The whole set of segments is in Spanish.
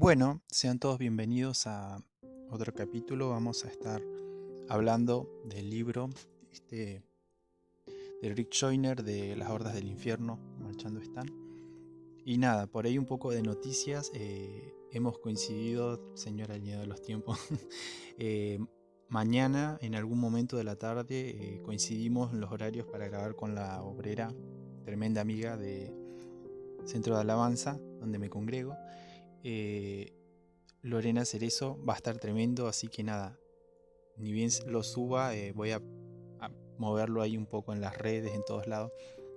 Bueno, sean todos bienvenidos a otro capítulo. Vamos a estar hablando del libro este, de Rick Joyner de Las Hordas del Infierno, Marchando están. Y nada, por ahí un poco de noticias. Hemos coincidido, señora alineado de los tiempos. eh, Mañana, en algún momento de la tarde, coincidimos en los horarios para grabar con la obrera, tremenda amiga de Centro de Alabanza, donde me congrego. Eh, Lorena Cerezo va a estar tremendo, así que nada, ni bien lo suba, voy a moverlo ahí un poco en las redes, en todos lados.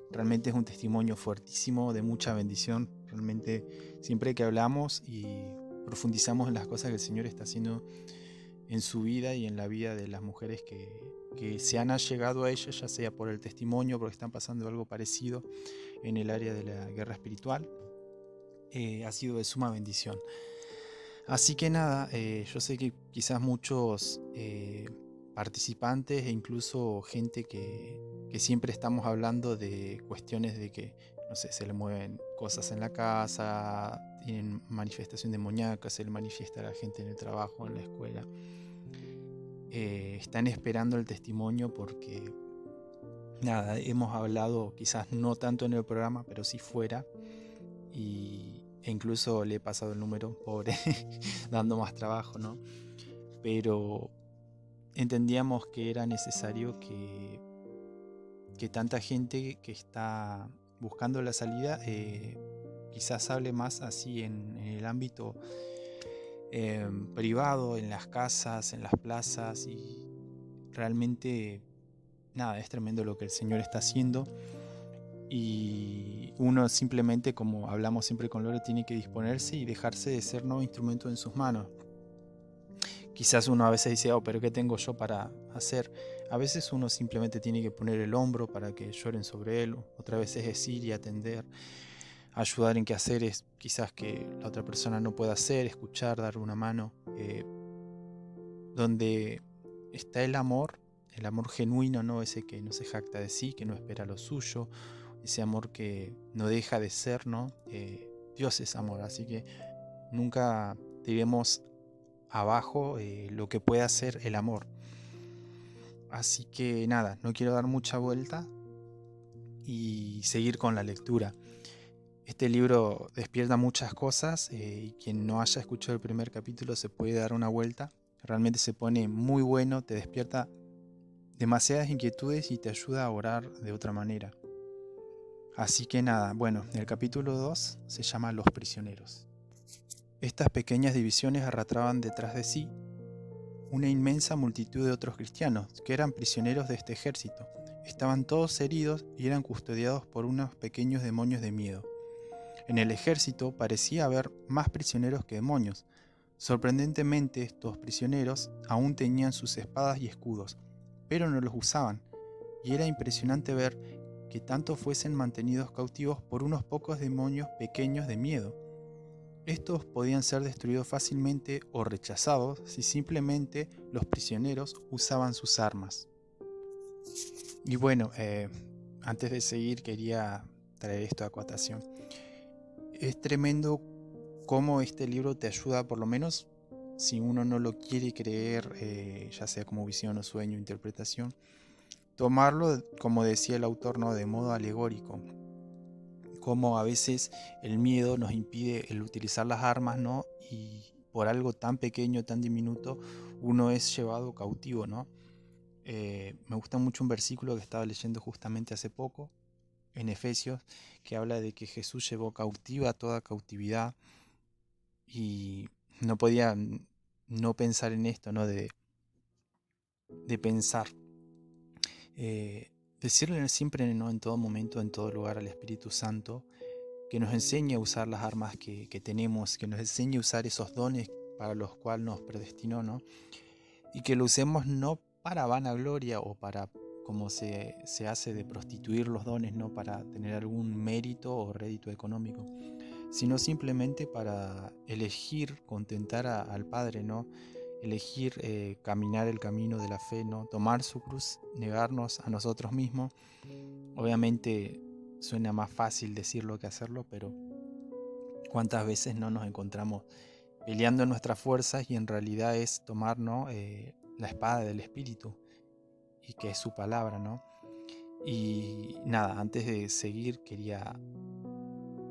Realmente es un testimonio fuertísimo, de mucha bendición. Realmente siempre que hablamos y profundizamos en las cosas que el Señor está haciendo en su vida y en la vida de las mujeres que se han allegado a ella, ya sea por el testimonio, porque están pasando algo parecido en el área de la guerra espiritual, ha sido de suma bendición. Así que nada, yo sé que quizás muchos participantes e incluso gente que siempre estamos hablando de cuestiones de que, no sé, se le mueven cosas en la casa, tienen manifestación demoníaca, se le manifiesta a la gente en el trabajo, en la escuela. Están esperando el testimonio porque, nada, hemos hablado quizás no tanto en el programa, pero sí fuera. E incluso le he pasado el número, pobre, dando más trabajo, ¿no? Pero entendíamos que era necesario que tanta gente que está buscando la salida quizás hable más así en el ámbito privado, en las casas, en las plazas, y realmente nada, es tremendo lo que el Señor está haciendo. Y uno simplemente, como hablamos siempre con Lore, tiene que disponerse y dejarse de ser nuevo instrumento en sus manos. Quizás uno a veces dice, oh, pero ¿qué tengo yo para hacer? A veces uno simplemente tiene que poner el hombro para que lloren sobre él. Otra vez es decir y atender, ayudar en qué hacer es quizás que la otra persona no pueda hacer, escuchar, dar una mano. Donde está el amor genuino, ¿no? Ese que no se jacta de sí, que no espera lo suyo, ese amor que no deja de ser, ¿no? Dios es amor, así que nunca tiremos abajo lo que puede hacer el amor. Así que nada, no quiero dar mucha vuelta y seguir con la lectura. Este libro despierta muchas cosas y quien no haya escuchado el primer capítulo se puede dar una vuelta. Realmente se pone muy bueno, te despierta demasiadas inquietudes y te ayuda a orar de otra manera. Así que nada, bueno, el capítulo 2 se llama Los prisioneros. Estas pequeñas divisiones arrastraban detrás de sí una inmensa multitud de otros cristianos que eran prisioneros de este ejército. Estaban todos heridos y eran custodiados por unos pequeños demonios de miedo. En el ejército parecía haber más prisioneros que demonios. Sorprendentemente, estos prisioneros aún tenían sus espadas y escudos, pero no los usaban, y era impresionante ver que tanto fuesen mantenidos cautivos por unos pocos demonios pequeños de miedo. Estos podían ser destruidos fácilmente o rechazados si simplemente los prisioneros usaban sus armas. Y bueno, antes de seguir quería traer esto a acotación. Es tremendo cómo este libro te ayuda, por lo menos si uno no lo quiere creer, ya sea como visión o sueño, interpretación, tomarlo, como decía el autor, ¿no? De modo alegórico. Como a veces el miedo nos impide el utilizar las armas, ¿no? Y por algo tan pequeño, tan diminuto, uno es llevado cautivo, ¿no? Me gusta mucho un versículo que estaba leyendo justamente hace poco, en Efesios, que habla de que Jesús llevó cautiva toda cautividad, y no podía no pensar en esto, ¿no? De pensar. Decirle siempre, ¿no? En todo momento, en todo lugar, al Espíritu Santo, que nos enseñe a usar las armas que tenemos, que nos enseñe a usar esos dones para los cuales nos predestinó, ¿no? Y que lo usemos no para vanagloria o para, como se hace, de prostituir los dones, no para tener algún mérito o rédito económico, sino simplemente para elegir contentar al Padre, ¿no? Elegir caminar el camino de la fe, ¿no? Tomar su cruz, negarnos a nosotros mismos. Obviamente suena más fácil decirlo que hacerlo, pero ¿cuántas veces no nos encontramos peleando en nuestras fuerzas y en realidad es tomar, ¿no? La espada del Espíritu y que es su palabra, ¿no? Y nada, antes de seguir quería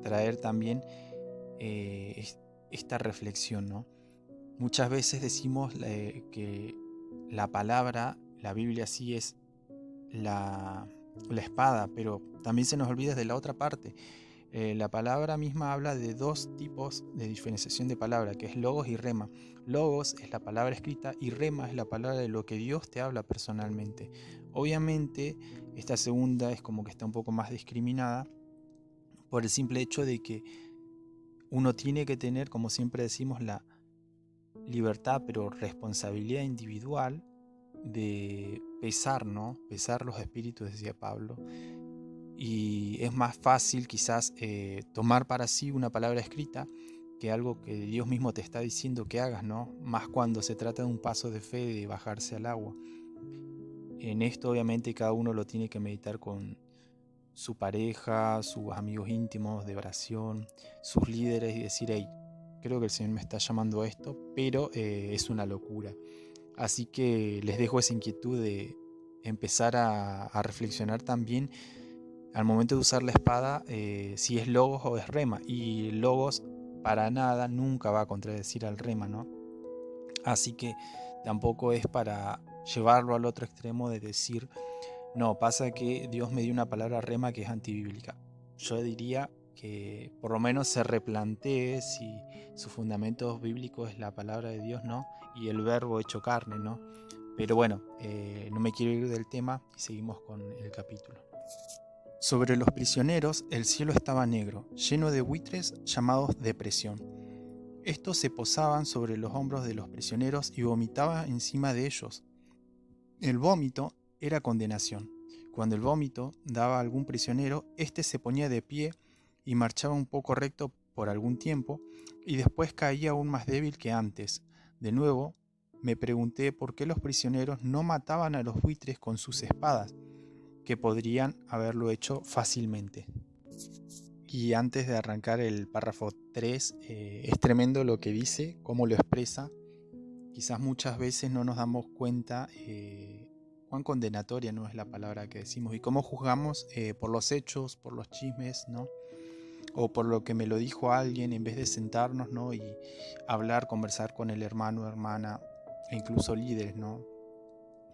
traer también esta reflexión, ¿no? Muchas veces decimos que la palabra, la Biblia sí es la espada, pero también se nos olvida de la otra parte. La palabra misma habla de dos tipos de diferenciación de palabra, que es logos y rema. Logos es la palabra escrita y rema es la palabra de lo que Dios te habla personalmente. Obviamente, esta segunda es como que está un poco más discriminada por el simple hecho de que uno tiene que tener, como siempre decimos, la libertad, pero responsabilidad individual de pesar, ¿no? Pesar los espíritus, decía Pablo. Y es más fácil quizás tomar para sí una palabra escrita que algo que Dios mismo te está diciendo que hagas, ¿no? Más cuando se trata de un paso de fe, de bajarse al agua. En esto obviamente cada uno lo tiene que meditar con su pareja, sus amigos íntimos de oración, sus líderes y decir, hey, creo que el Señor me está llamando a esto, pero es una locura. Así que les dejo esa inquietud de empezar a reflexionar también al momento de usar la espada, si es logos o es rema. Y logos para nada nunca va a contradecir al rema, ¿no? Así que tampoco es para llevarlo al otro extremo de decir, no, pasa que Dios me dio una palabra rema que es antibíblica. Yo diría que por lo menos se replantee si su fundamento bíblico es la palabra de Dios, ¿no? Y el verbo hecho carne, ¿no? Pero bueno, no me quiero ir del tema y seguimos con el capítulo. Sobre los prisioneros el cielo estaba negro, lleno de buitres llamados depresión. Estos se posaban sobre los hombros de los prisioneros y vomitaban encima de ellos. El vómito era condenación. Cuando el vómito daba a algún prisionero, éste se ponía de pie y marchaba un poco recto por algún tiempo, y después caía aún más débil que antes. De nuevo, me pregunté por qué los prisioneros no mataban a los buitres con sus espadas, que podrían haberlo hecho fácilmente. Y antes de arrancar el párrafo 3, es tremendo lo que dice, cómo lo expresa. Quizás muchas veces no nos damos cuenta cuán condenatoria no es la palabra que decimos y cómo juzgamos por los hechos, por los chismes, ¿no? O por lo que me lo dijo alguien en vez de sentarnos, ¿no? Y hablar, conversar con el hermano, hermana e incluso líderes, ¿no?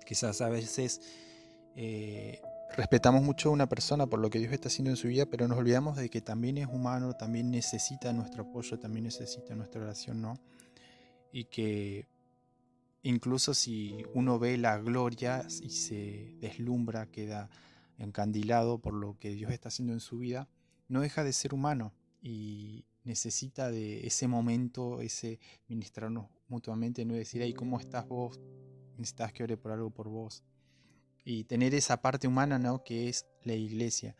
Quizás a veces respetamos mucho a una persona por lo que Dios está haciendo en su vida, pero nos olvidamos de que también es humano, también necesita nuestro apoyo, también necesita nuestra oración, ¿no? Y que incluso si uno ve la gloria y se deslumbra, queda encandilado por lo que Dios está haciendo en su vida, no deja de ser humano y necesita de ese momento, ese ministrarnos mutuamente, no decir, hey, ¿cómo estás vos? Necesitas que ore por algo por vos. Y tener esa parte humana, ¿no? Que es la iglesia.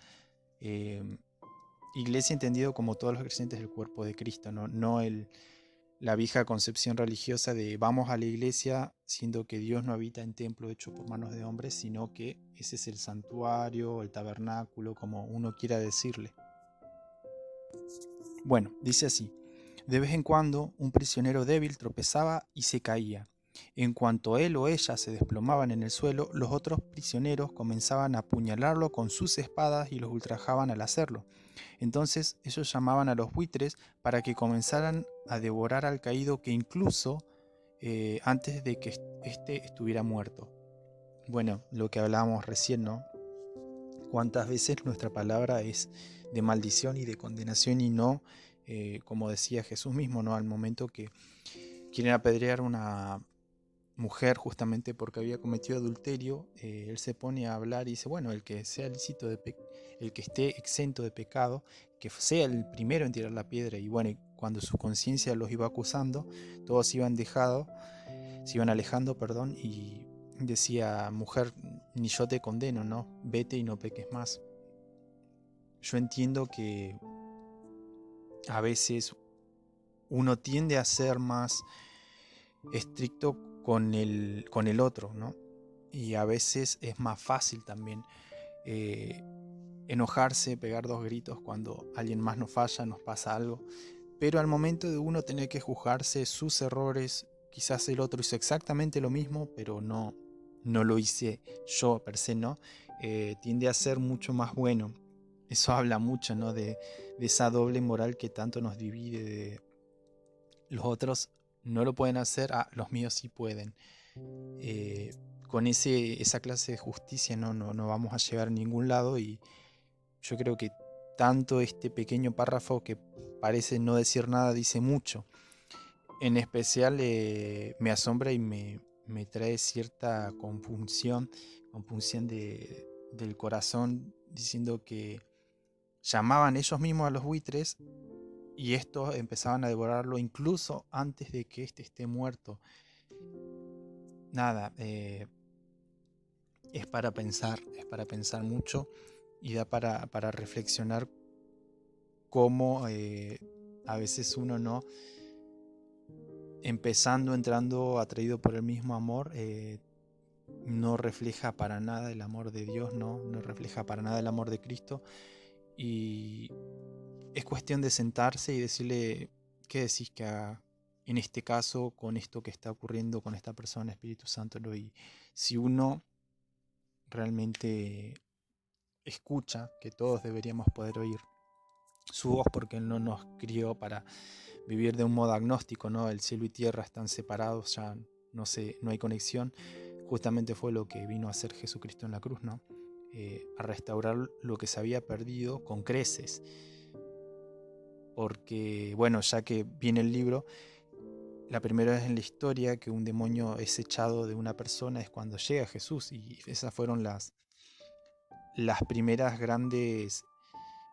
Iglesia entendido como todos los creyentes del cuerpo de Cristo, no la vieja concepción religiosa de vamos a la iglesia siendo que Dios no habita en templo hecho por manos de hombres, sino que ese es el santuario, el tabernáculo, como uno quiera decirle. Bueno, dice así, de vez en cuando un prisionero débil tropezaba y se caía. En cuanto él o ella se desplomaban en el suelo, los otros prisioneros comenzaban a apuñalarlo con sus espadas y los ultrajaban al hacerlo. Entonces ellos llamaban a los buitres para que comenzaran a devorar al caído, que incluso antes de que éste estuviera muerto. Bueno, lo que hablábamos recién, ¿no? Cuántas veces nuestra palabra es de maldición y de condenación y no, como decía Jesús mismo, ¿no? Al momento que quieren apedrear a una mujer justamente porque había cometido adulterio, él se pone a hablar y dice, bueno, el que sea lícito el que esté exento de pecado, que sea el primero en tirar la piedra. Y bueno, cuando su conciencia los iba acusando, todos se iban alejando, perdón, y decía, mujer, ni yo te condeno, ¿no? Vete y no peques más. Yo entiendo que a veces uno tiende a ser más estricto con el otro, ¿no? Y a veces es más fácil también enojarse, pegar dos gritos cuando alguien más nos falla, nos pasa algo. pero al momento de uno tener que juzgarse sus errores, quizás el otro hizo exactamente lo mismo, pero no lo hice yo per se, ¿no? Tiende a ser mucho más bueno. Eso habla mucho, ¿no? De esa doble moral que tanto nos divide, de los otros no lo pueden hacer, los míos sí pueden. Eh, con esa clase de justicia no vamos a llegar a ningún lado, y yo creo que tanto este pequeño párrafo que parece no decir nada dice mucho. En especial me asombra y me trae cierta compunción del corazón, diciendo que llamaban ellos mismos a los buitres y estos empezaban a devorarlo incluso antes de que éste esté muerto. Nada, es para pensar mucho, y da para reflexionar cómo a veces uno no, entrando atraído por el mismo amor, no refleja para nada el amor de Dios, no refleja para nada el amor de Cristo, y es cuestión de sentarse y decirle: ¿qué decís que haga en este caso con esto que está ocurriendo con esta persona, Espíritu Santo? Y si uno realmente escucha, que todos deberíamos poder oír su voz, porque Él no nos crió para vivir de un modo agnóstico, ¿no? El cielo y tierra están separados, ya no hay conexión. Justamente fue lo que vino a hacer Jesucristo en la cruz, ¿no? A restaurar lo que se había perdido con creces. Porque, bueno, ya que viene el libro, la primera vez en la historia que un demonio es echado de una persona es cuando llega Jesús, y esas fueron las primeras grandes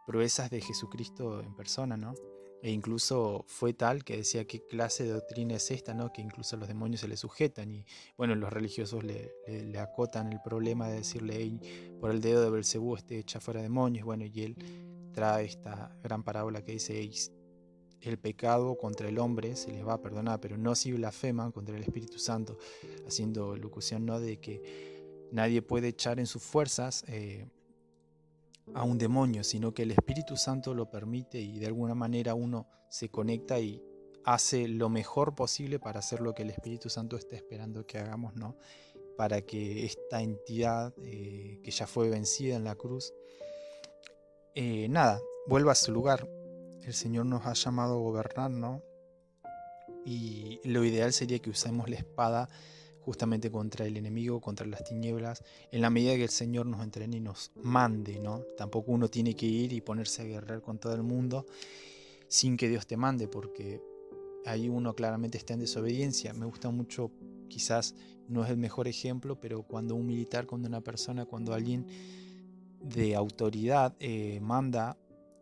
proezas de Jesucristo en persona, ¿no? E incluso fue tal que decía: ¿qué clase de doctrina es esta, no? Que incluso los demonios se le sujetan. Y bueno, los religiosos le acotan el problema de decirle: hey, por el dedo de Belcebú echa fuera demonios. Bueno, y él trae esta gran parábola que dice: hey, el pecado contra el hombre se les va a perdonar, pero no si blasfeman contra el Espíritu Santo, haciendo locución, ¿no? De que nadie puede echar en sus fuerzas a un demonio, sino que el Espíritu Santo lo permite, y de alguna manera uno se conecta y hace lo mejor posible para hacer lo que el Espíritu Santo está esperando que hagamos, ¿no? Para que esta entidad que ya fue vencida en la cruz, vuelva a su lugar. El Señor nos ha llamado a gobernar, ¿no? Y lo ideal sería que usemos la espada justamente contra el enemigo, contra las tinieblas, en la medida que el Señor nos entrene y nos mande, ¿no? Tampoco uno tiene que ir y ponerse a guerrear con todo el mundo sin que Dios te mande, porque ahí uno claramente está en desobediencia. Me gusta mucho, quizás no es el mejor ejemplo, pero cuando un militar, cuando alguien de autoridad manda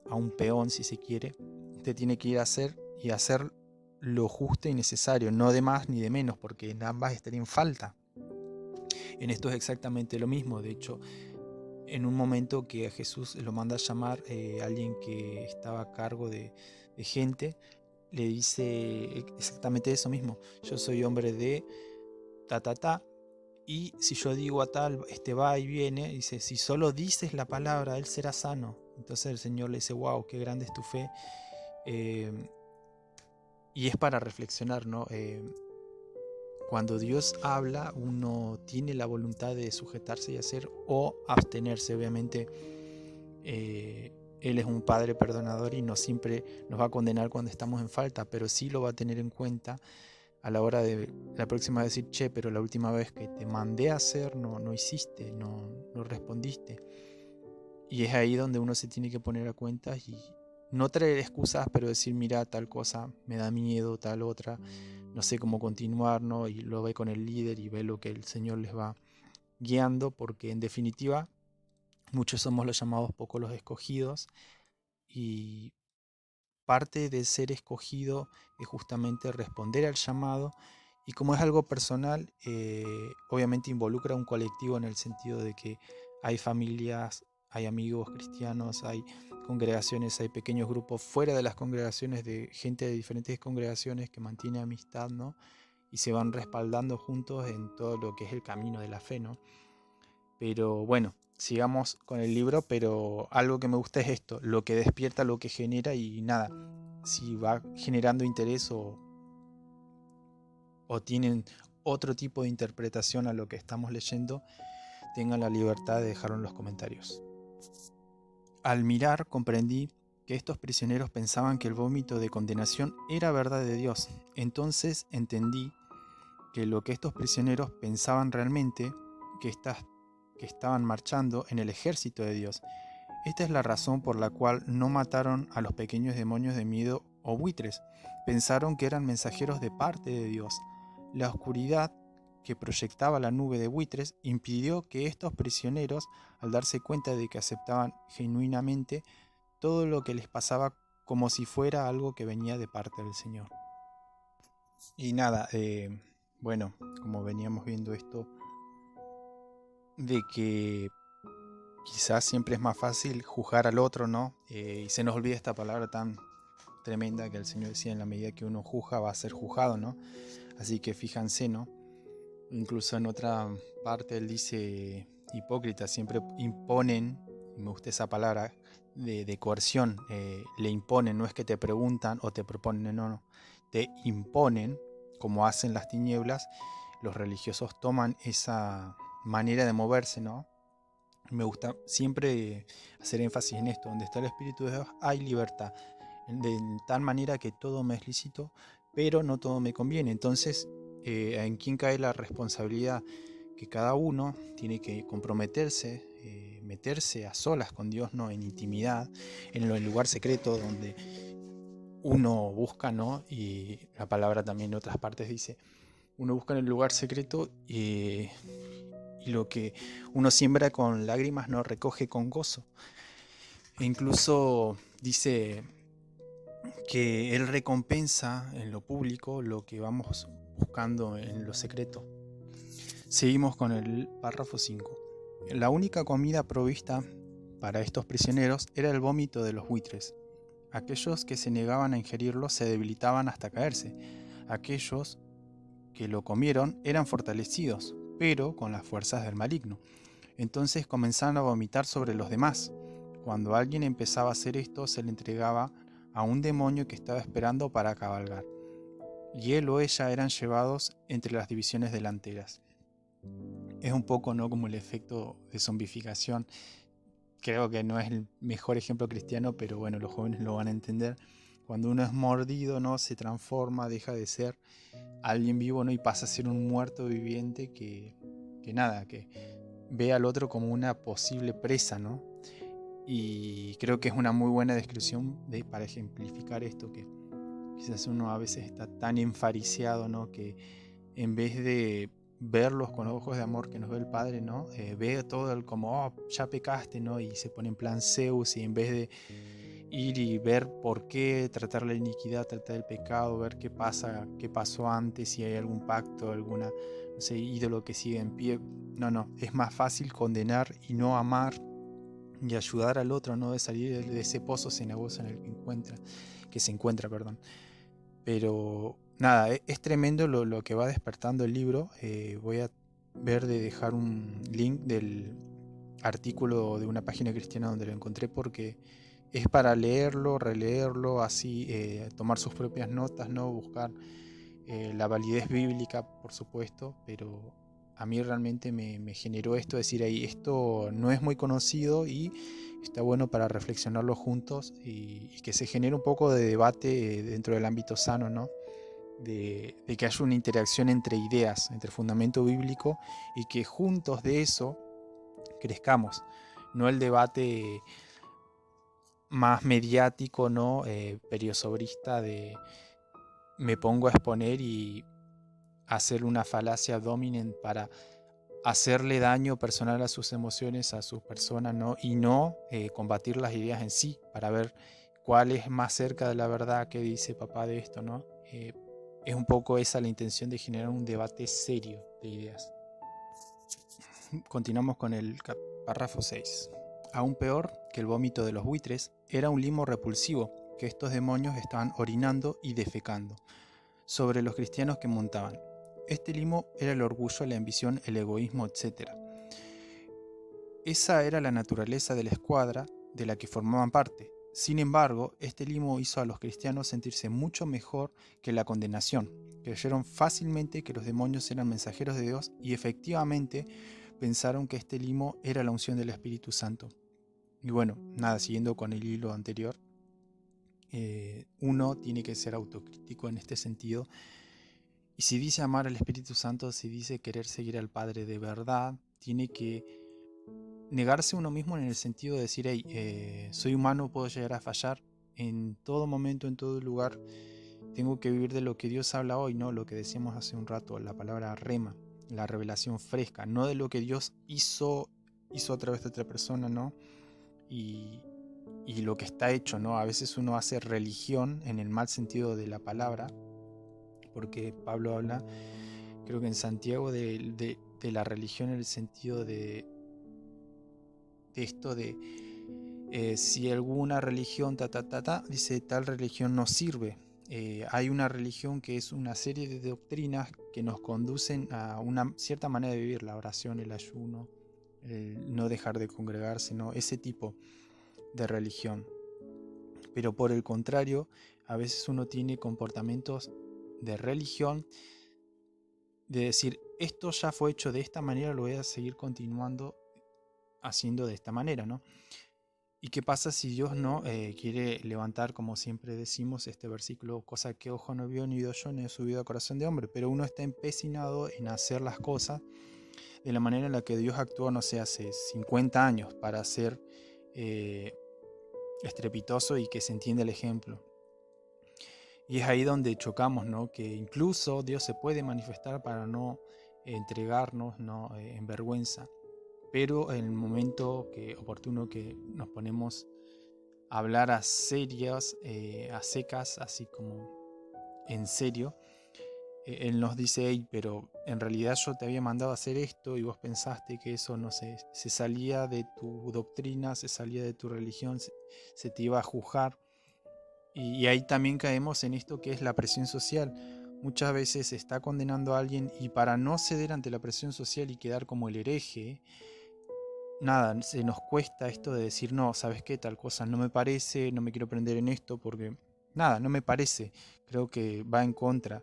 a un peón, si se quiere, usted tiene que ir a hacer lo justo y necesario, no de más ni de menos, porque en ambas estaría en falta. En esto es exactamente lo mismo. De hecho, en un momento que a Jesús lo manda a llamar, alguien que estaba a cargo de gente, le dice exactamente eso mismo: yo soy hombre de ta, y si yo digo a tal, este va y viene. Dice: si solo dices la palabra, él será sano. Entonces el Señor le dice: wow, qué grande es tu fe. Y es para reflexionar, ¿no? Cuando Dios habla, uno tiene la voluntad de sujetarse y hacer, o abstenerse. Obviamente Él es un Padre perdonador y no siempre nos va a condenar cuando estamos en falta, pero sí lo va a tener en cuenta a la hora de la próxima vez decir: che, pero la última vez que te mandé a hacer no hiciste, no respondiste. Y es ahí donde uno se tiene que poner a cuentas y no traer excusas, pero decir: mira, tal cosa me da miedo, tal otra, no sé cómo continuar, ¿no? Y lo ve con el líder y ve lo que el Señor les va guiando, porque en definitiva muchos somos los llamados, pocos los escogidos, y parte de ser escogido es justamente responder al llamado. Y como es algo personal, obviamente involucra a un colectivo, en el sentido de que hay familias, hay amigos cristianos, hay congregaciones, hay pequeños grupos fuera de las congregaciones, de gente de diferentes congregaciones que mantiene amistad, ¿no? Y se van respaldando juntos en todo lo que es el camino de la fe, ¿no? Pero bueno, sigamos con el libro, pero algo que me gusta es esto, lo que despierta, lo que genera y nada, si va generando interés o tienen otro tipo de interpretación a lo que estamos leyendo, tengan la libertad de dejarlo en los comentarios. Al mirar comprendí que estos prisioneros pensaban que el vómito de condenación era verdad de Dios. Entonces entendí que lo que estos prisioneros pensaban realmente, que estaban marchando en el ejército de Dios. Esta es la razón por la cual no mataron a los pequeños demonios de miedo o buitres. Pensaron que eran mensajeros de parte de Dios. La oscuridad que proyectaba la nube de buitres impidió que estos prisioneros, al darse cuenta de que aceptaban genuinamente todo lo que les pasaba como si fuera algo que venía de parte del Señor. Y nada, bueno, como veníamos viendo esto, de que quizás siempre es más fácil juzgar al otro, ¿no? Y se nos olvida esta palabra tan tremenda que el Señor decía, en la medida que uno juzga va a ser juzgado, ¿no? Así que fíjense, ¿no? Incluso en otra parte él dice, hipócritas siempre imponen, y me gusta esa palabra, de coerción, le imponen, no es que te preguntan o te proponen, no, te imponen, como hacen las tinieblas, los religiosos toman esa manera de moverse, ¿no? Me gusta siempre hacer énfasis en esto, donde está el Espíritu de Dios hay libertad, de tal manera que todo me es lícito, pero no todo me conviene. Entonces, ¿en quién cae la responsabilidad? Que cada uno tiene que comprometerse, meterse a solas con Dios, ¿no? En intimidad, en el lugar secreto donde uno busca, ¿no? Y la palabra también en otras partes dice, uno busca en el lugar secreto y lo que uno siembra con lágrimas no recoge con gozo. E incluso dice que Él recompensa en lo público lo que vamos buscando en lo secreto. Seguimos con el párrafo 5. La única comida provista para estos prisioneros era el vómito de los buitres. Aquellos que se negaban a ingerirlo se debilitaban hasta caerse. Aquellos que lo comieron eran fortalecidos, pero con las fuerzas del maligno. Entonces comenzaron a vomitar sobre los demás. Cuando alguien empezaba a hacer esto, se le entregaba a un demonio que estaba esperando para cabalgar, y él o ella eran llevados entre las divisiones delanteras. Es un poco, ¿no?, como el efecto de zombificación. Creo que no es el mejor ejemplo cristiano, pero bueno, los jóvenes lo van a entender. Cuando uno es mordido, ¿no?, se transforma, deja de ser alguien vivo, ¿no?, y pasa a ser un muerto viviente que ve al otro como una posible presa, ¿no? Y creo que es una muy buena descripción para ejemplificar esto, que quizás uno a veces está tan enfariciado, ¿no?, que en vez de verlos con los ojos de amor que nos ve el Padre, ¿no?, ve todo el como, oh, ya pecaste, ¿no?, y se pone en plan Zeus, y en vez de ir y ver por qué, tratar la iniquidad, tratar el pecado, ver qué pasa, qué pasó antes, si hay algún pacto, alguna, no sé, ídolo que sigue en pie. No, es más fácil condenar y no amar y ayudar al otro, ¿no?, de salir de ese pozo cenagoso en el que se encuentra. Pero nada, es tremendo lo que va despertando el libro. Voy a ver de dejar un link del artículo de una página cristiana donde lo encontré, porque es para leerlo, releerlo, así tomar sus propias notas, ¿no?, buscar la validez bíblica, por supuesto, pero a mí realmente me generó esto, decir, ahí esto no es muy conocido y está bueno para reflexionarlo juntos y que se genere un poco de debate dentro del ámbito sano, ¿no? De que haya una interacción entre ideas, entre fundamento bíblico, y que juntos de eso crezcamos, no el debate más mediático, ¿no? Periosobrista de me pongo a exponer y hacer una falacia dominant para hacerle daño personal a sus emociones, a su persona, ¿no? Y no combatir las ideas en sí, para ver cuál es más cerca de la verdad, que dice papá de esto, ¿no? Es un poco esa la intención de generar un debate serio de ideas. Continuamos con el párrafo 6. Aún peor que el vómito de los buitres, era un limo repulsivo que estos demonios estaban orinando y defecando sobre los cristianos que montaban. Este limo era el orgullo, la ambición, el egoísmo, etc. Esa era la naturaleza de la escuadra de la que formaban parte. Sin embargo, este limo hizo a los cristianos sentirse mucho mejor que la condenación. Creyeron fácilmente que los demonios eran mensajeros de Dios y efectivamente pensaron que este limo era la unción del Espíritu Santo. Y bueno, nada, siguiendo con el hilo anterior, uno tiene que ser autocrítico en este sentido. Y si dice amar al Espíritu Santo, si dice querer seguir al Padre de verdad, tiene que negarse uno mismo en el sentido de decir, hey, soy humano, puedo llegar a fallar en todo momento, en todo lugar. Tengo que vivir de lo que Dios habla hoy, ¿no? Lo que decíamos hace un rato, la palabra rema, la revelación fresca, no de lo que Dios hizo a través de otra persona, ¿no? Y lo que está hecho, ¿no? A veces uno hace religión en el mal sentido de la palabra, porque Pablo habla, creo que en Santiago, de la religión en el sentido de esto de si alguna religión, dice tal religión no sirve. Hay una religión que es una serie de doctrinas que nos conducen a una cierta manera de vivir, la oración, el ayuno, el no dejar de congregarse, ¿no? Ese tipo de religión. Pero por el contrario, a veces uno tiene comportamientos de religión, de decir, esto ya fue hecho de esta manera, lo voy a seguir continuando haciendo de esta manera, ¿no? ¿Y qué pasa si Dios no quiere levantar, como siempre decimos, este versículo, cosa que ojo no vio, ni oído yo, ni he subido a corazón de hombre? Pero uno está empecinado en hacer las cosas de la manera en la que Dios actuó, no sé, hace 50 años para ser estrepitoso y que se entienda el ejemplo. Y es ahí donde chocamos, ¿no? Que incluso Dios se puede manifestar para no entregarnos, ¿no? En vergüenza. Pero en el momento oportuno que nos ponemos a hablar a serias, a secas, así como en serio, Él nos dice, hey, pero en realidad yo te había mandado a hacer esto y vos pensaste que eso, no sé, se salía de tu doctrina, se salía de tu religión, se te iba a juzgar. Y ahí también caemos en esto que es la presión social. Muchas veces se está condenando a alguien y para no ceder ante la presión social y quedar como el hereje, nada, se nos cuesta esto de decir, no, ¿sabes qué? Tal cosa no me parece, no me quiero prender en esto porque, nada, no me parece, creo que va en contra.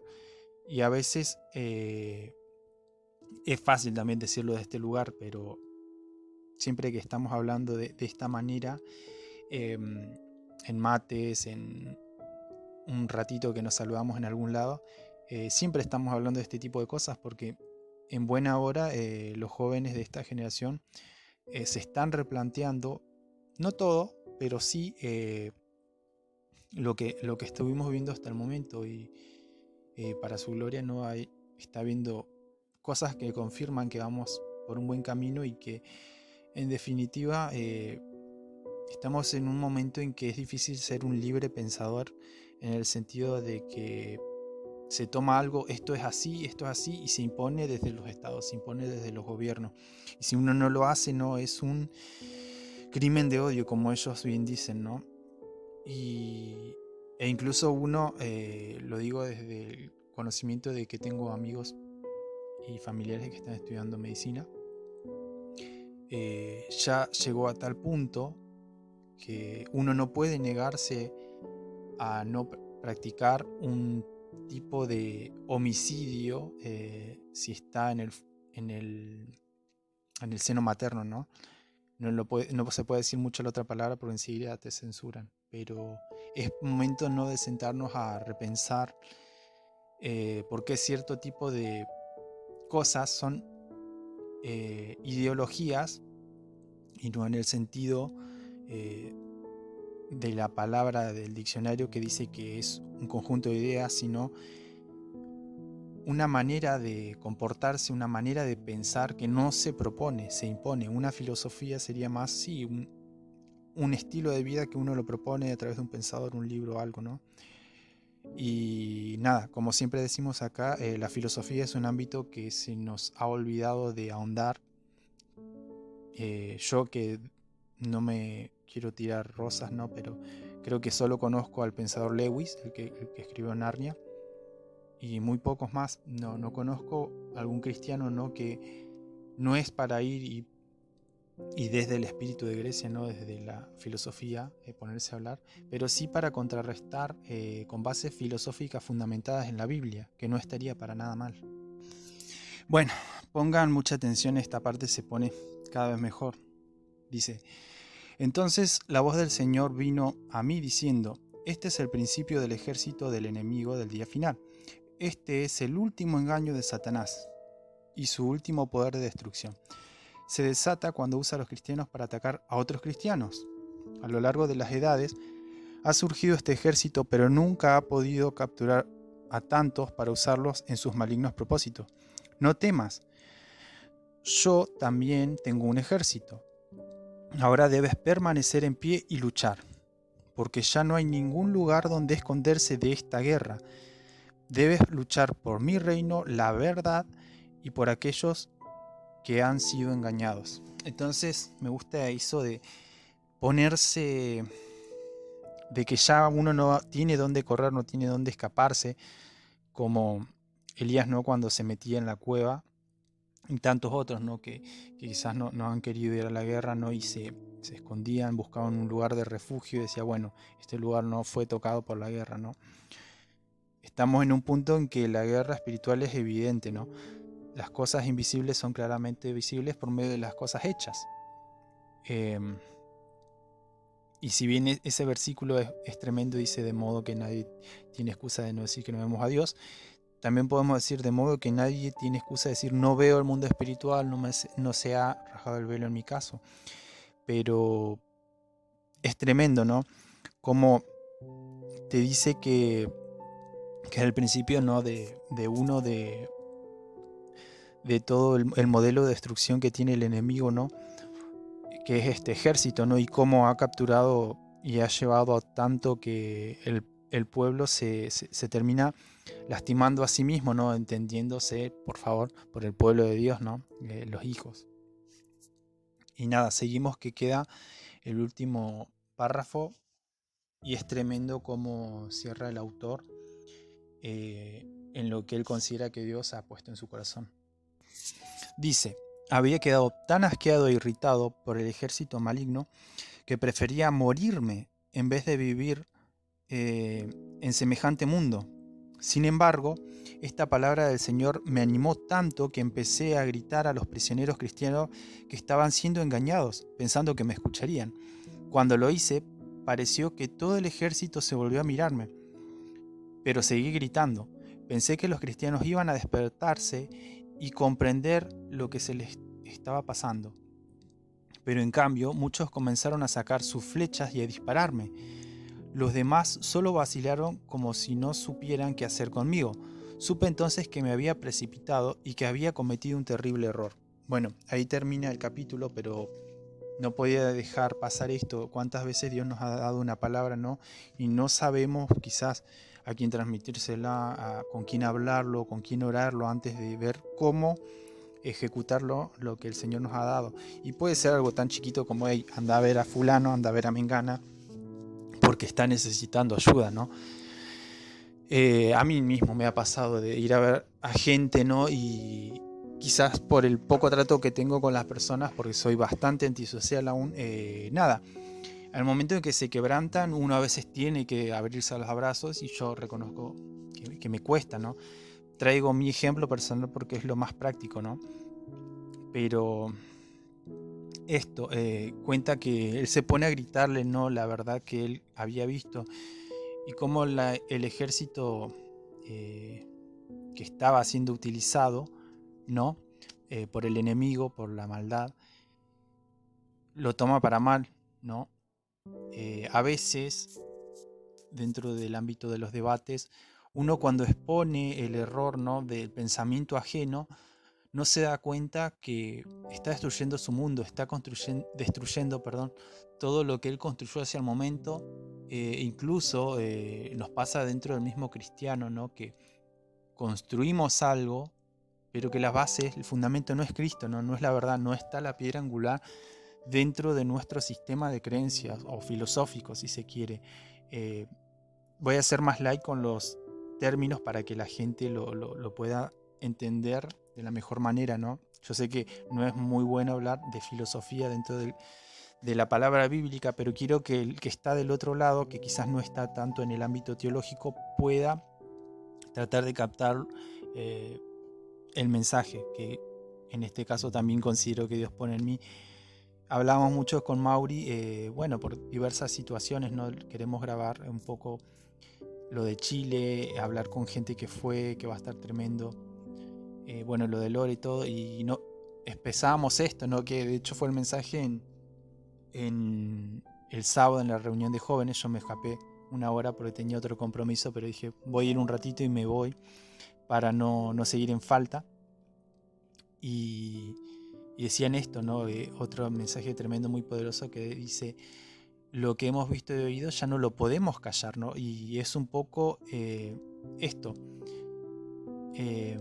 Y a veces es fácil también decirlo de este lugar, pero siempre que estamos hablando de esta manera, en mates, en un ratito que nos saludamos en algún lado, siempre estamos hablando de este tipo de cosas porque en buena hora los jóvenes de esta generación se están replanteando, no todo, pero sí lo que estuvimos viendo hasta el momento y para su gloria no hay, está viendo cosas que confirman que vamos por un buen camino y que en definitiva estamos en un momento en que es difícil ser un libre pensador en el sentido de que se toma algo, esto es así y se impone desde los estados, se impone desde los gobiernos. Y si uno no lo hace, no, es un crimen de odio, como ellos bien dicen, ¿no? E incluso uno, lo digo desde el conocimiento de que tengo amigos y familiares que están estudiando medicina, ya llegó a tal punto que uno no puede negarse a no practicar un tipo de homicidio si está en el, en el seno materno, ¿no? No se puede decir mucho la otra palabra porque enseguida te censuran, pero es momento no de sentarnos a repensar por qué cierto tipo de cosas son ideologías y no en el sentido de la palabra del diccionario que dice que es un conjunto de ideas, sino una manera de comportarse, una manera de pensar que no se propone, se impone. Una filosofía sería más, sí, un estilo de vida que uno lo propone a través de un pensador, un libro, algo, ¿no? Y nada, como siempre decimos acá, la filosofía es un ámbito que se nos ha olvidado de ahondar. Yo que no me quiero tirar rosas, ¿no? Pero creo que solo conozco al pensador Lewis, el que escribió Narnia, y muy pocos más. No conozco algún cristiano, ¿no? Que no es para ir y y desde el espíritu de Grecia, no desde la filosofía, ponerse a hablar, pero sí para contrarrestar con bases filosóficas fundamentadas en la Biblia, que no estaría para nada mal. Bueno, pongan mucha atención, esta parte se pone cada vez mejor. Dice: entonces la voz del Señor vino a mí diciendo: este es el principio del ejército del enemigo del día final. Este es el último engaño de Satanás y su último poder de destrucción. Se desata cuando usa a los cristianos para atacar a otros cristianos. A lo largo de las edades ha surgido este ejército, pero nunca ha podido capturar a tantos para usarlos en sus malignos propósitos. No temas, yo también tengo un ejército. Ahora debes permanecer en pie y luchar, porque ya no hay ningún lugar donde esconderse de esta guerra. Debes luchar por mi reino, la verdad, y por aquellos que han sido engañados. Entonces me gusta eso de ponerse, de que ya uno no tiene dónde correr, no tiene dónde escaparse, como Elías, ¿no?, cuando se metía en la cueva, y tantos otros, ¿no?, que quizás no han querido ir a la guerra, ¿no?, y se escondían, buscaban un lugar de refugio y decía, bueno, este lugar no fue tocado por la guerra, ¿no? Estamos en un punto en que la guerra espiritual es evidente, ¿no? Las cosas invisibles son claramente visibles por medio de las cosas hechas. Y si bien ese versículo es tremendo, dice: de modo que nadie tiene excusa de no decir que no vemos a Dios, también podemos decir: de modo que nadie tiene excusa de decir no veo el mundo espiritual, no se ha rajado el velo en mi caso. Pero es tremendo, ¿no? Como te dice que es el principio, ¿no?, de todo el modelo de destrucción que tiene el enemigo, ¿no?, que es este ejército, ¿no?, y cómo ha capturado y ha llevado a tanto que el pueblo se termina lastimando a sí mismo, ¿no?, entendiéndose, por favor, por el pueblo de Dios, ¿no?, los hijos. Y nada, seguimos, que queda el último párrafo, y es tremendo cómo cierra el autor en lo que él considera que Dios ha puesto en su corazón. Dice: había quedado tan asqueado e irritado por el ejército maligno que prefería morirme en vez de vivir en semejante mundo. Sin embargo, esta palabra del Señor me animó tanto que empecé a gritar a los prisioneros cristianos que estaban siendo engañados, pensando que me escucharían. Cuando lo hice, pareció que todo el ejército se volvió a mirarme, pero seguí gritando. Pensé que los cristianos iban a despertarse y comprender lo que se les estaba pasando. Pero en cambio, muchos comenzaron a sacar sus flechas y a dispararme. Los demás solo vacilaron como si no supieran qué hacer conmigo. Supe entonces que me había precipitado y que había cometido un terrible error. Bueno, ahí termina el capítulo, pero no podía dejar pasar esto. ¿Cuántas veces Dios nos ha dado una palabra, no? Y no sabemos quizás a quién transmitírsela, con quién hablarlo, con quién orarlo, antes de ver cómo ejecutarlo, lo que el Señor nos ha dado. Y puede ser algo tan chiquito como: hey, anda a ver a fulano, anda a ver a mengana, porque está necesitando ayuda, ¿no? A mí mismo me ha pasado de ir a ver a gente, ¿no? Y quizás por el poco trato que tengo con las personas, porque soy bastante antisocial aún, nada. Al momento en que se quebrantan, uno a veces tiene que abrirse a los abrazos, y yo reconozco que me cuesta, ¿no? Traigo mi ejemplo personal porque es lo más práctico, ¿no? Pero esto, cuenta que él se pone a gritarle, ¿no?, la verdad que él había visto, y cómo el ejército que estaba siendo utilizado, ¿no?, por el enemigo, por la maldad, lo toma para mal, ¿no? A veces, dentro del ámbito de los debates, uno, cuando expone el error, ¿no?, del pensamiento ajeno, no se da cuenta que está destruyendo su mundo, está destruyendo, todo lo que él construyó hacia el momento. Incluso nos pasa dentro del mismo cristiano, ¿no?, que construimos algo, pero que la base, el fundamento no es Cristo, no es la verdad, no está la piedra angular dentro de nuestro sistema de creencias, o filosófico, si se quiere. Voy a ser más light con los términos para que la gente lo pueda entender de la mejor manera, ¿no? Yo sé que no es muy bueno hablar de filosofía dentro de la palabra bíblica, pero quiero que el que está del otro lado, que quizás no está tanto en el ámbito teológico, pueda tratar de captar eh, el mensaje que en este caso también considero que Dios pone en mí. Hablamos mucho con Mauri, bueno, por diversas situaciones, ¿no? Queremos grabar un poco lo de Chile, hablar con gente que fue, que va a estar tremendo. Bueno, lo de Lore y todo, y no expresábamos esto, ¿no? Que de hecho fue el mensaje en el sábado en la reunión de jóvenes. Yo me escapé una hora porque tenía otro compromiso, pero dije, voy a ir un ratito y me voy para no seguir en falta. Y decían esto, ¿no? Otro mensaje tremendo, muy poderoso, que dice: lo que hemos visto y oído ya no lo podemos callar, ¿no? Y es un poco esto. Eh,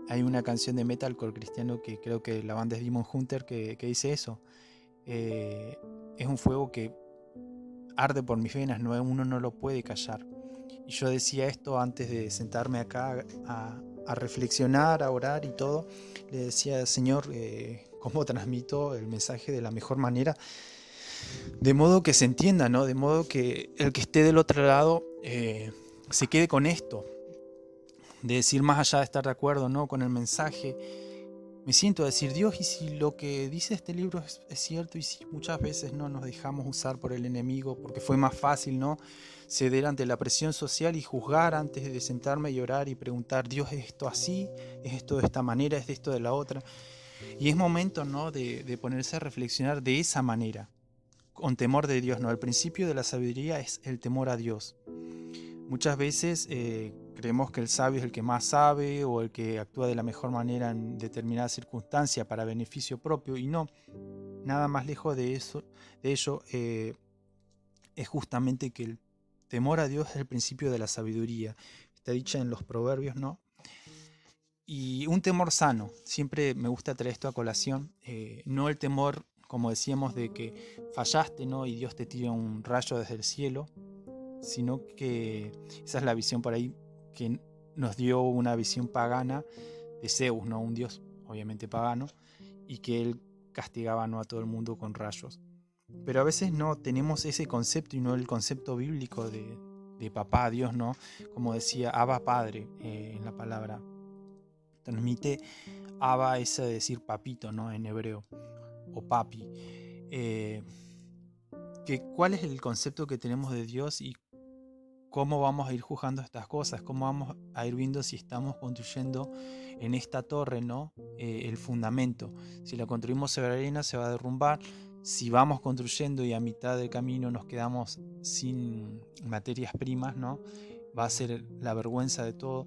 Hay una canción de metalcore cristiano que creo que la banda es Demon Hunter que dice eso. Es un fuego que arde por mis venas, ¿no? Uno no lo puede callar. Y yo decía esto antes de sentarme acá a reflexionar, a orar y todo. Le decía: Señor, ¿cómo transmito el mensaje de la mejor manera? De modo que se entienda, ¿no? De modo que el que esté del otro lado se quede con esto. De decir, más allá de estar de acuerdo, ¿no? Con el mensaje, me siento a decir: Dios, ¿y si lo que dice este libro es cierto? Y si muchas veces no nos dejamos usar por el enemigo, porque fue más fácil, ¿no? Ceder ante la presión social y juzgar antes de sentarme y orar y preguntar: Dios, ¿es esto así? ¿Es esto de esta manera? ¿Es esto de la otra? Y es momento, ¿no? De ponerse a reflexionar de esa manera, con temor de Dios, ¿no? El principio de la sabiduría es el temor a Dios. Muchas veces creemos que el sabio es el que más sabe o el que actúa de la mejor manera en determinada circunstancia para beneficio propio, y no, nada más lejos de ello. Es justamente que el temor a Dios es el principio de la sabiduría. Está dicha en los proverbios, ¿no? Y un temor sano. Siempre me gusta traer esto a colación. No el temor, como decíamos, de que fallaste, ¿no? Y Dios te tira un rayo desde el cielo, sino que esa es la visión por ahí que nos dio una visión pagana de Zeus, ¿no? Un dios obviamente pagano, y que él castigaba, ¿no? A todo el mundo con rayos. Pero a veces no tenemos ese concepto y no el concepto bíblico de papá Dios, ¿no? Como decía Abba Padre en la palabra. Transmite Abba, ese de decir papito, ¿no? En hebreo, o papi. ¿Cuál es el concepto que tenemos de Dios y cómo vamos a ir juzgando estas cosas? ¿Cómo vamos a ir viendo si estamos construyendo en esta torre, ¿no? El fundamento? Si la construimos sobre arena, se va a derrumbar. Si vamos construyendo y a mitad del camino nos quedamos sin materias primas, ¿no? Va a ser la vergüenza de todo.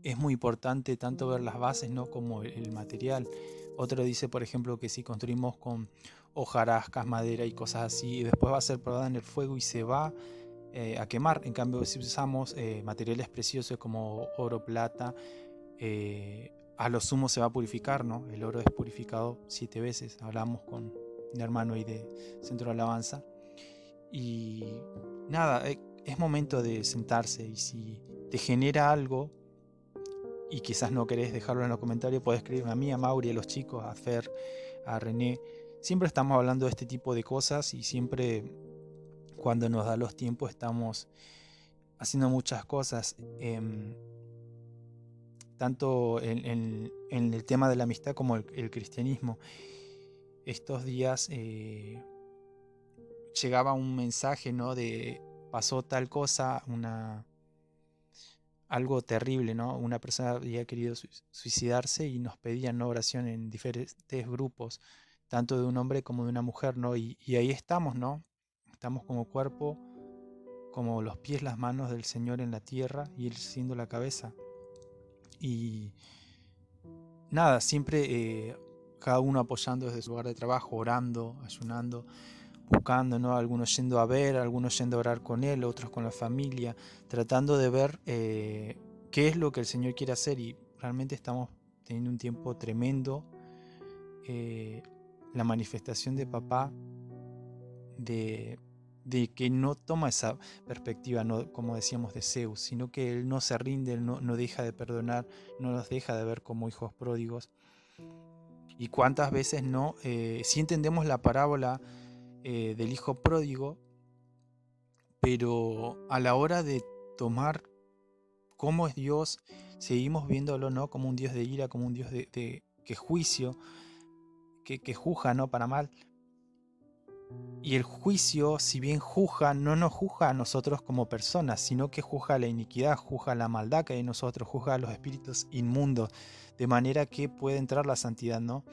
Es muy importante tanto ver las bases, ¿no? Como el material. Otro dice, por ejemplo, que si construimos con hojarascas, madera y cosas así, después va a ser probada en el fuego y se va a quemar. En cambio, si usamos materiales preciosos como oro, plata, a lo sumo se va a purificar, ¿no? El oro es purificado 7 veces. Hablamos con un hermano ahí de Centro de Alabanza. Y nada, es momento de sentarse, y si te genera algo y quizás no querés dejarlo en los comentarios, podés escribirme a mí, a Mauri, a los chicos, a Fer, a René. Siempre estamos hablando de este tipo de cosas y siempre, cuando nos da los tiempos, estamos haciendo muchas cosas. Tanto en el tema de la amistad como el cristianismo. Estos días llegaba un mensaje, ¿no? De pasó tal cosa, algo terrible, ¿no? Una persona había querido suicidarse y nos pedían, ¿no? Oración en diferentes grupos, tanto de un hombre como de una mujer, ¿no? Y ahí estamos, ¿no? Estamos como cuerpo, como los pies, las manos del Señor en la tierra y Él siendo la cabeza. Y nada, siempre cada uno apoyando desde su lugar de trabajo, orando, ayunando, buscando, ¿no? Algunos yendo a ver, algunos yendo a orar con Él, otros con la familia, tratando de ver qué es lo que el Señor quiere hacer. Y realmente estamos teniendo un tiempo tremendo. La manifestación de papá, de que no toma esa perspectiva, no, como decíamos, de Zeus, sino que Él no se rinde, Él no deja de perdonar, no nos deja de ver como hijos pródigos. Y cuántas veces no, si entendemos la parábola del hijo pródigo, pero a la hora de tomar cómo es Dios, seguimos viéndolo, ¿no?, como un Dios de ira, como un Dios que juicio, que juzga, ¿no?, para mal. Y el juicio, si bien juzga, no nos juzga a nosotros como personas, sino que juzga la iniquidad, juzga la maldad que hay en nosotros, juzga a los espíritus inmundos, de manera que puede entrar la santidad, ¿no?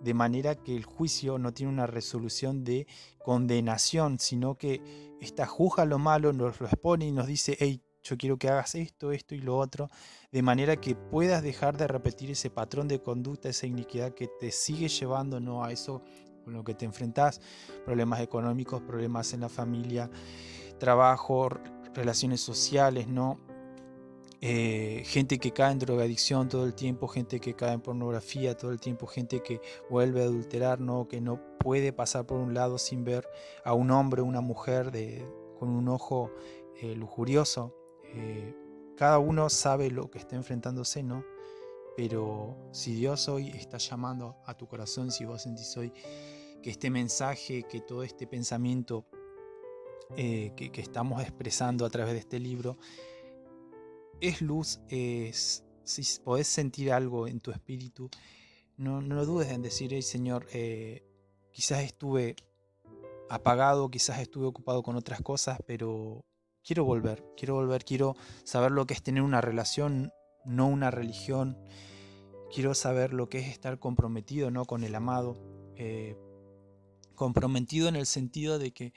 De manera que el juicio no tiene una resolución de condenación, sino que esta juzga lo malo, nos lo expone y nos dice: hey, yo quiero que hagas esto, esto y lo otro, de manera que puedas dejar de repetir ese patrón de conducta, esa iniquidad que te sigue llevando, ¿no?, a eso con lo que te enfrentás, problemas económicos, problemas en la familia, trabajo, relaciones sociales, ¿no? Gente que cae en drogadicción todo el tiempo, gente que cae en pornografía todo el tiempo, gente que vuelve a adulterar, ¿no?, que no puede pasar por un lado sin ver a un hombre o una mujer con un ojo lujurioso. Cada uno sabe lo que está enfrentándose, ¿no? Pero si Dios hoy está llamando a tu corazón, si vos sentís hoy que este mensaje, que todo este pensamiento que estamos expresando a través de este libro es luz, si podés sentir algo en tu espíritu, no dudes en decir: hey, Señor, quizás estuve apagado, quizás estuve ocupado con otras cosas, pero quiero volver, quiero saber lo que es tener una relación, no una religión. Quiero saber lo que es estar comprometido, ¿no?, con el amado. Comprometido en el sentido de que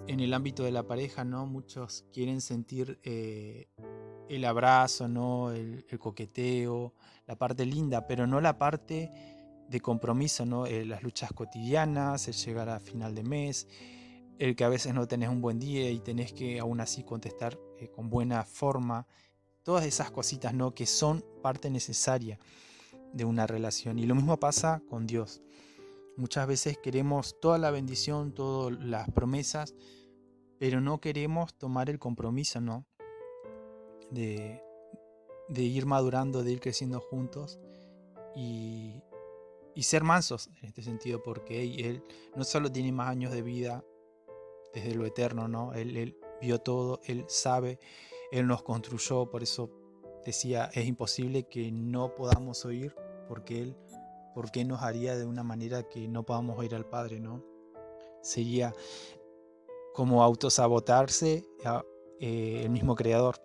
en el ámbito de la pareja, ¿no?, muchos quieren sentir el abrazo, ¿no?, el coqueteo, la parte linda, pero no la parte de compromiso, ¿no? Las luchas cotidianas, el llegar a final de mes, el que a veces no tenés un buen día y tenés que aún así contestar con buena forma. Todas esas cositas, ¿no?, que son parte necesaria de una relación. Y lo mismo pasa con Dios. Muchas veces queremos toda la bendición, todas las promesas, pero no queremos tomar el compromiso, ¿no?, de ir madurando, de ir creciendo juntos y ser mansos en este sentido, porque Él no solo tiene más años de vida desde lo eterno, ¿no? Él vio todo, Él sabe, Él nos construyó, por eso decía, es imposible que no podamos oír, porque ¿por qué nos haría de una manera que no podamos oír al Padre, ¿no? Sería como autosabotarse el mismo Creador.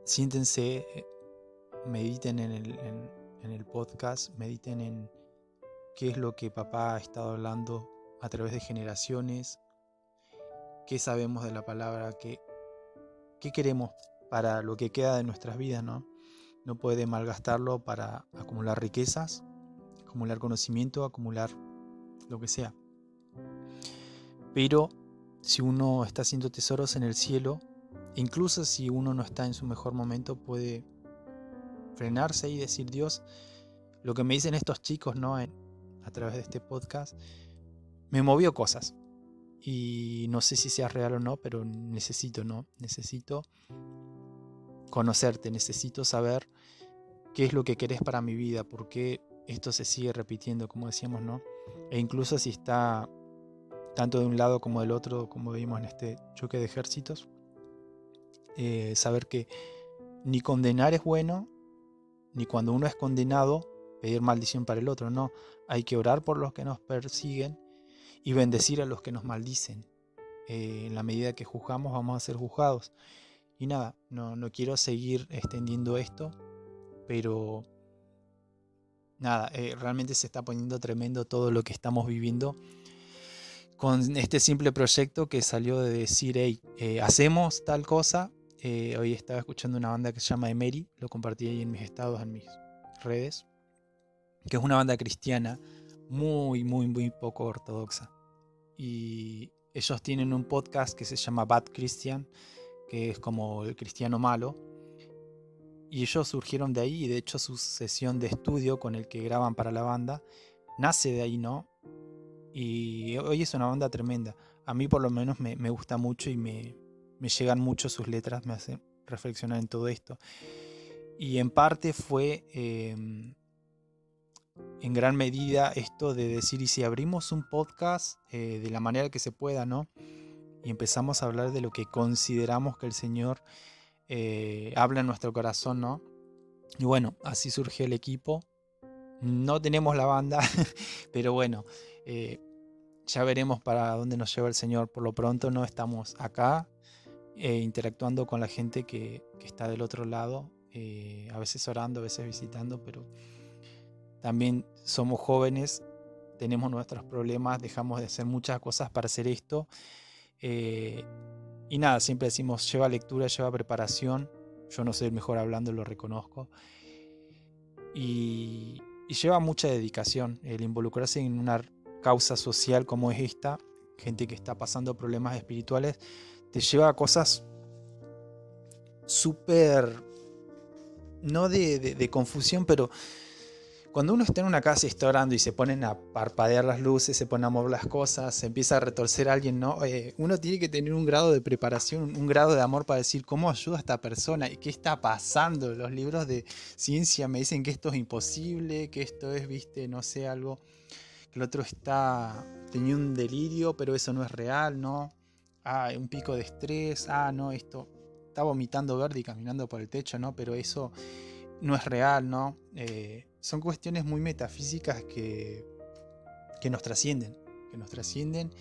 Siéntense, mediten en el podcast, mediten en qué es lo que papá ha estado hablando a través de generaciones, qué sabemos de la palabra, qué queremos para lo que queda de nuestras vidas, ¿no? No puede malgastarlo para acumular riquezas, acumular conocimiento, acumular lo que sea. Pero si uno está haciendo tesoros en el cielo, incluso si uno no está en su mejor momento, puede frenarse y decir: Dios, lo que me dicen estos chicos, ¿no?, a través de este podcast, me movió cosas. Y no sé si sea real o no, pero necesito conocerte, necesito saber qué es lo que querés para mi vida, por qué esto se sigue repitiendo, como decíamos, ¿no? E incluso si está tanto de un lado como del otro, como vimos en este choque de ejércitos, saber que ni condenar es bueno, ni cuando uno es condenado pedir maldición para el otro, no. Hay que orar por los que nos persiguen y bendecir a los que nos maldicen. En la medida que juzgamos, vamos a ser juzgados. Y nada, no quiero seguir extendiendo esto, pero nada, realmente se está poniendo tremendo todo lo que estamos viviendo con este simple proyecto que salió de decir: hey, hacemos tal cosa. Hoy estaba escuchando una banda que se llama Emery, lo compartí ahí en mis estados, en mis redes, que es una banda cristiana muy, muy, muy poco ortodoxa. Y ellos tienen un podcast que se llama Bad Christian, que es como el cristiano malo. Y ellos surgieron de ahí, y de hecho su sesión de estudio con el que graban para la banda nace de ahí, ¿no? Y hoy es una banda tremenda. A mí por lo menos me gusta mucho y me llegan mucho sus letras, me hacen reflexionar en todo esto. Y en parte fue en gran medida esto de decir, y si abrimos un podcast de la manera que se pueda, ¿no? Y empezamos a hablar de lo que consideramos que el Señor habla en nuestro corazón, ¿no? Y bueno, así surgió el equipo. No tenemos la banda, pero bueno, ya veremos para dónde nos lleva el Señor. Por lo pronto no estamos acá interactuando con la gente que está del otro lado, a veces orando, a veces visitando, pero también somos jóvenes, tenemos nuestros problemas, dejamos de hacer muchas cosas para hacer esto. Y nada, siempre decimos, lleva lectura, lleva preparación. Yo no soy el mejor hablando, lo reconozco. Y lleva mucha dedicación el involucrarse en una causa social como es esta, gente que está pasando problemas espirituales, te lleva a cosas súper, no de confusión, pero cuando uno está en una casa y está orando y se ponen a parpadear las luces, se ponen a mover las cosas, se empieza a retorcer a alguien, ¿no? Uno tiene que tener un grado de preparación, un grado de amor para decir cómo ayuda a esta persona y qué está pasando. Los libros de ciencia me dicen que esto es imposible, que esto es, viste, no sé, algo, que el otro está teniendo un delirio, pero eso no es real, ¿no? Un pico de estrés, no, esto está vomitando verde y caminando por el techo, ¿no? Pero eso no es real, ¿no? Son cuestiones muy metafísicas que nos trascienden,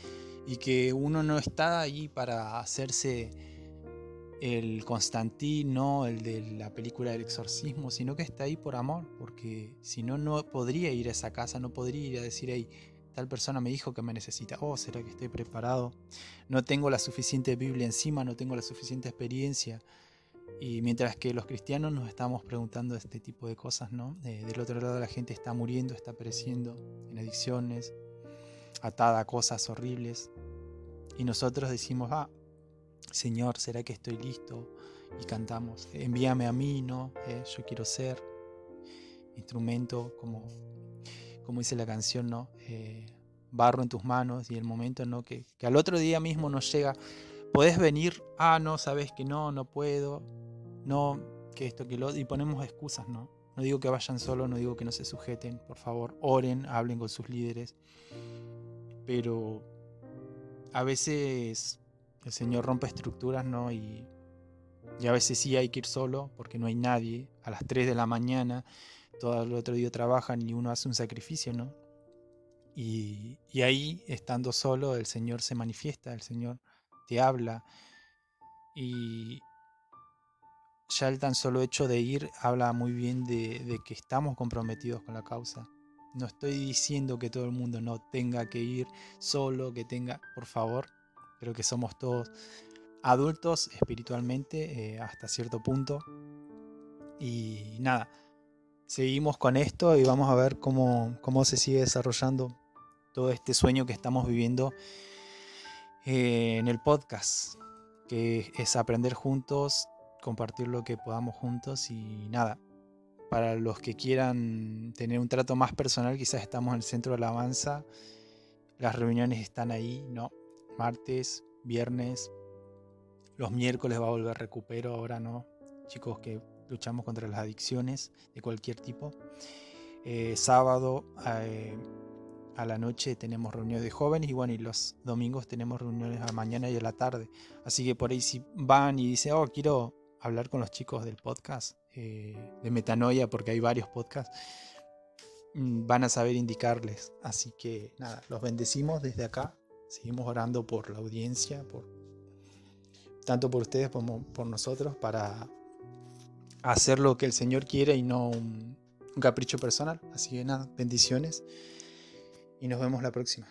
y que uno no está ahí para hacerse el Constantín, ¿no? El de la película del exorcismo, sino que está ahí por amor, porque si no, no podría ir a esa casa, no podría ir a decir, hey, tal persona me dijo que me necesita, ¿será que estoy preparado? No tengo la suficiente Biblia encima, no tengo la suficiente experiencia. Y mientras que los cristianos nos estamos preguntando este tipo de cosas, ¿no? Del otro lado la gente está muriendo, está pereciendo en adicciones, atada a cosas horribles. Y nosotros decimos, Señor, ¿será que estoy listo? Y cantamos, envíame a mí, ¿no? Yo quiero ser instrumento, como dice la canción, ¿no? Barro en tus manos, y el momento, ¿no? Que al otro día mismo nos llega, podés venir, no, sabes que no puedo, no, que esto, que lo otro, y ponemos excusas, ¿no? No digo que vayan solos, no digo que no se sujeten, por favor, oren, hablen con sus líderes, pero a veces el Señor rompe estructuras, ¿no? Y a veces sí hay que ir solo, porque no hay nadie, a las 3 de la mañana, todo el otro día trabajan y uno hace un sacrificio, ¿no? Y ahí, estando solo, el Señor se manifiesta, el Señor te habla, y ya el tan solo hecho de ir habla muy bien de que estamos comprometidos con la causa. No estoy diciendo que todo el mundo no tenga que ir solo, que tenga, por favor, creo que somos todos adultos espiritualmente hasta cierto punto. Y nada, seguimos con esto y vamos a ver cómo se sigue desarrollando todo este sueño que estamos viviendo en el podcast, que es aprender juntos, compartir lo que podamos juntos. Y nada, para los que quieran tener un trato más personal, quizás estamos en el centro de alabanza, las reuniones están ahí, ¿no? Martes, viernes, los miércoles va a volver Recupero, ahora no, chicos que luchamos contra las adicciones de cualquier tipo. Sábado a la noche tenemos reuniones de jóvenes, y bueno, y los domingos tenemos reuniones a la mañana y a la tarde. Así que por ahí si van y dicen, quiero hablar con los chicos del podcast de Metanoia, porque hay varios podcasts, van a saber indicarles. Así que nada, los bendecimos desde acá, seguimos orando por la audiencia, tanto por ustedes como por nosotros, para hacer lo que el Señor quiere y no un capricho personal. Así que nada, bendiciones y nos vemos la próxima.